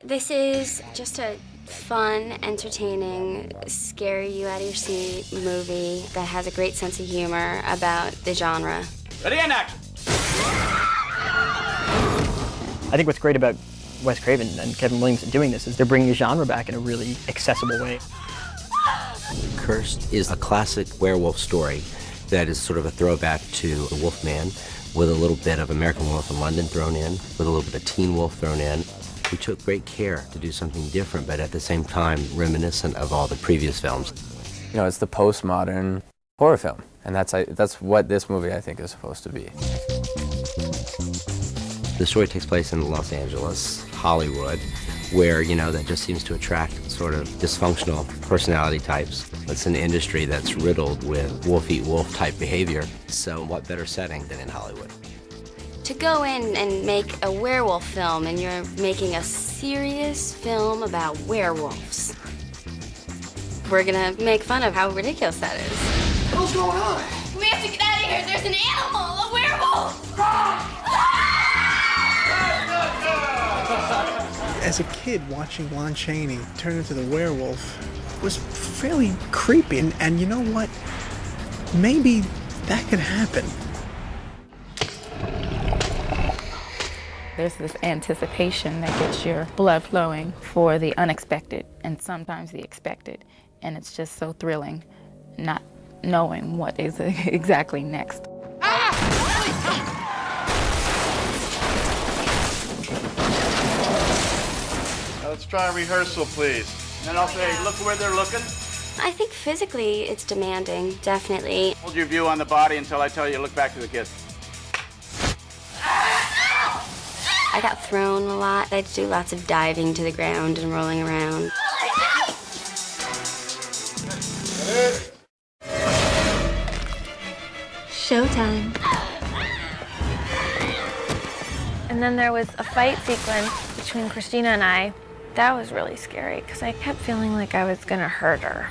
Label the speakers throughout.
Speaker 1: This is just a fun, entertaining, scare you out of your seat movie that has a great sense of humor about the genre.
Speaker 2: Ready and action!
Speaker 3: I think what's great about Wes Craven and Kevin Williamson doing this is they're bringing the genre back in a really accessible way.
Speaker 4: Cursed is a classic werewolf story that is sort of a throwback to the Wolfman, with a little bit of American Werewolf in London thrown in, with a little bit of Teen Wolf thrown in. We took great care to do something different, but at the same time reminiscent of all the previous films.
Speaker 5: You know, it's the postmodern horror film, and that's what this movie, I think, is supposed to be.
Speaker 4: The story takes place in Los Angeles, Hollywood, where, you know, that just seems to attract sort of dysfunctional personality types. It's an industry that's riddled with wolf-eat-wolf type behavior, so what better setting than in Hollywood?
Speaker 1: To go in and make a werewolf film and you're making a serious film about werewolves. We're gonna make fun of how ridiculous that is.
Speaker 2: What's going on?
Speaker 1: We have to get out of here. There's an animal, a werewolf.
Speaker 6: As a kid, watching Lon Chaney turn into the werewolf was fairly creepy. And you know what? Maybe that could happen.
Speaker 7: There's this anticipation that gets your blood flowing for the unexpected and sometimes the expected. And it's just so thrilling not knowing what is exactly next.
Speaker 2: Let's try rehearsal, please. And then I'll say, look where they're looking.
Speaker 1: I think physically it's demanding, definitely.
Speaker 2: Hold your view on the body until I tell you to look back to the kids.
Speaker 1: I got thrown a lot. I had to do lots of diving to the ground and rolling around.
Speaker 8: Showtime. And then there was a fight sequence between Christina and I. That was really scary because I kept feeling like I was gonna hurt her.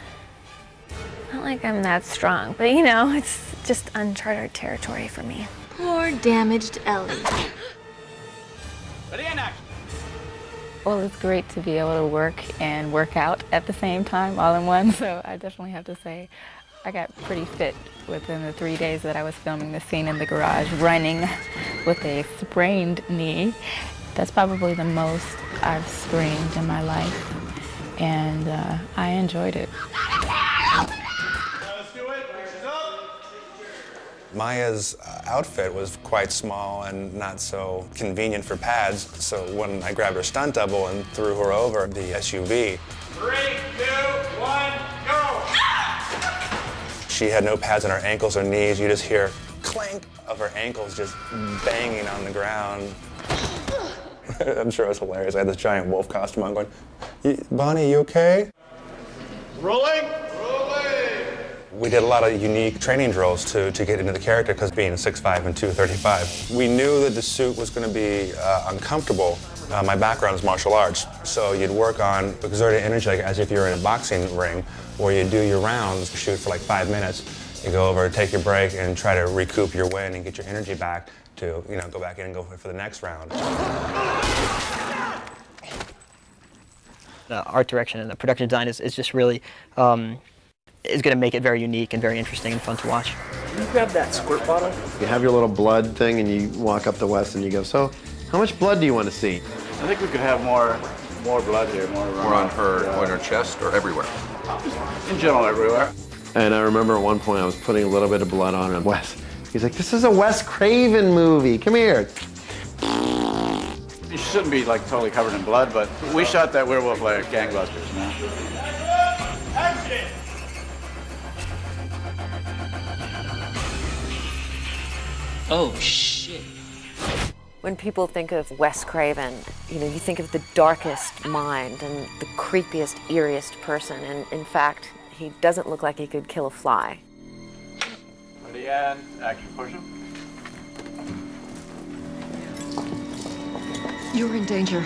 Speaker 8: Not like I'm that strong, but you know, it's just uncharted territory for me. Poor damaged Ellie.
Speaker 2: Ready and action!
Speaker 7: Well, it's great to be able to work and work out at the same time, all in one. So I definitely have to say I got pretty fit within the 3 days that I was filming the scene in the garage, running with a sprained knee. That's probably the most I've sprained in my life, and I enjoyed it.
Speaker 2: Let's do it. Pictures up.
Speaker 9: Maya's outfit was quite small and not so convenient for pads, so when I grabbed her stunt double and threw her over the SUV.
Speaker 2: 3, 2, 1, go!
Speaker 9: She had no pads on her ankles or knees. You just hear clank of her ankles just banging on the ground. I'm sure it was hilarious. I had this giant wolf costume on going, Bonnie, you okay?
Speaker 2: Rolling.
Speaker 9: We did a lot of unique training drills to get into the character, because being 6'5" and 235. We knew that the suit was going to be uncomfortable. My background is martial arts, so you'd work on exerting energy like as if you were in a boxing ring, where you do your rounds, shoot for like 5 minutes. You go over, take your break, and try to recoup your wind and get your energy back to, you know, go back in and go for the next round.
Speaker 3: The art direction and the production design is just really is going to make it very unique and very interesting and fun to watch.
Speaker 10: Can you grab that squirt bottle? You have your little blood thing and you walk up to Wes and you go, so how much blood do you want to see?
Speaker 2: I think we could have more blood here, more
Speaker 11: on her chest or everywhere?
Speaker 2: In general, everywhere.
Speaker 10: And I remember at one point I was putting a little bit of blood on him. Wes, he's like, this is a Wes Craven movie, come here.
Speaker 2: You shouldn't be like totally covered in blood, but we shot that werewolf like gangbusters, man. Action!
Speaker 12: Oh, shit.
Speaker 13: When people think of Wes Craven, you know, you think of the darkest mind and the creepiest, eeriest person, and in fact, he doesn't look like he could kill a fly.
Speaker 2: Ready and action, push him.
Speaker 14: You're in danger.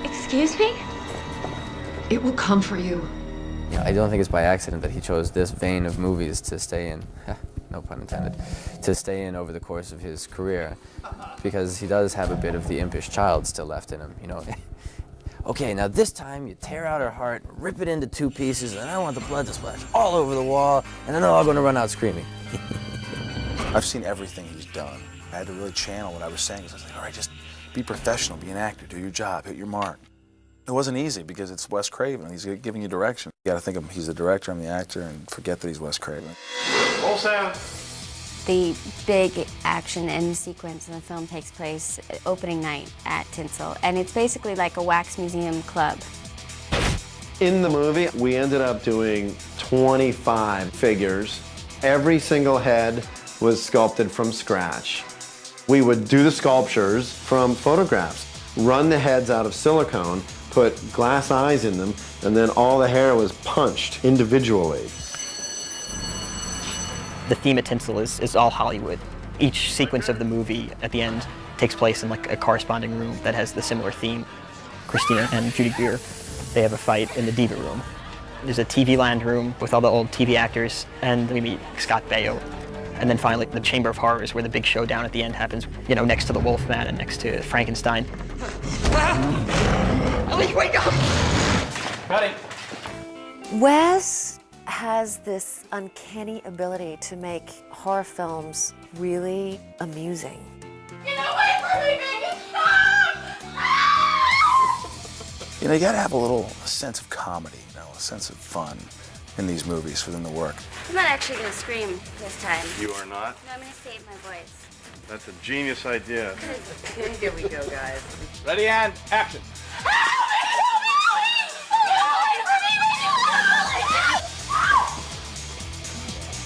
Speaker 8: Excuse me?
Speaker 14: It will come for you.
Speaker 5: You know, I don't think it's by accident that he chose this vein of movies to stay in. No pun intended, to stay in over the course of his career, because he does have a bit of the impish child still left in him, you know. okay, now this time you tear out her heart, rip it into 2 pieces, and I want the blood to splash all over the wall, and then they're all gonna run out screaming.
Speaker 15: I've seen everything he's done. I had to really channel what I was saying. I was like, all right, just be professional, be an actor, do your job, hit your mark. It wasn't easy because it's Wes Craven. He's giving you direction. You gotta think of him, he's the director, I'm the actor, and forget that he's Wes Craven.
Speaker 10: Roll sound.
Speaker 1: The big action end sequence in the film takes place opening night at Tinsel, and it's basically like a wax museum club.
Speaker 10: In the movie, we ended up doing 25 figures. Every single head was sculpted from scratch. We would do the sculptures from photographs, run the heads out of silicone, put glass eyes in them, and then all the hair was punched individually.
Speaker 3: The theme at Tinsel is all Hollywood. Each sequence of the movie at the end takes place in like a corresponding room that has the similar theme. Christina and Judy Greer, they have a fight in the Diva room. There's a TV land room with all the old TV actors, and we meet Scott Baio. And then finally, the Chamber of Horrors, where the big showdown at the end happens, you know, next to the Wolfman and next to Frankenstein.
Speaker 14: Ellie, wake up!
Speaker 3: Buddy.
Speaker 13: Wes has this uncanny ability to make horror films really amusing.
Speaker 14: Get away from me, baby!
Speaker 15: You know, you gotta have a little sense of comedy, you know, a sense of fun in these movies for them to work.
Speaker 1: I'm not actually gonna scream this time.
Speaker 10: You are not?
Speaker 1: No, I'm gonna save my voice.
Speaker 10: That's a genius idea.
Speaker 13: Here we go, guys.
Speaker 2: Ready and action.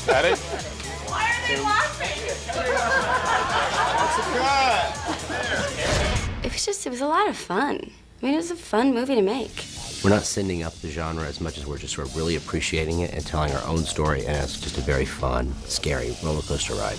Speaker 2: Got it?
Speaker 14: Why are they laughing?
Speaker 1: It was a lot of fun. I mean, it was a fun movie to make.
Speaker 4: We're not sending up the genre as much as we're just sort of really appreciating it and telling our own story, and it's just a very fun, scary roller coaster ride.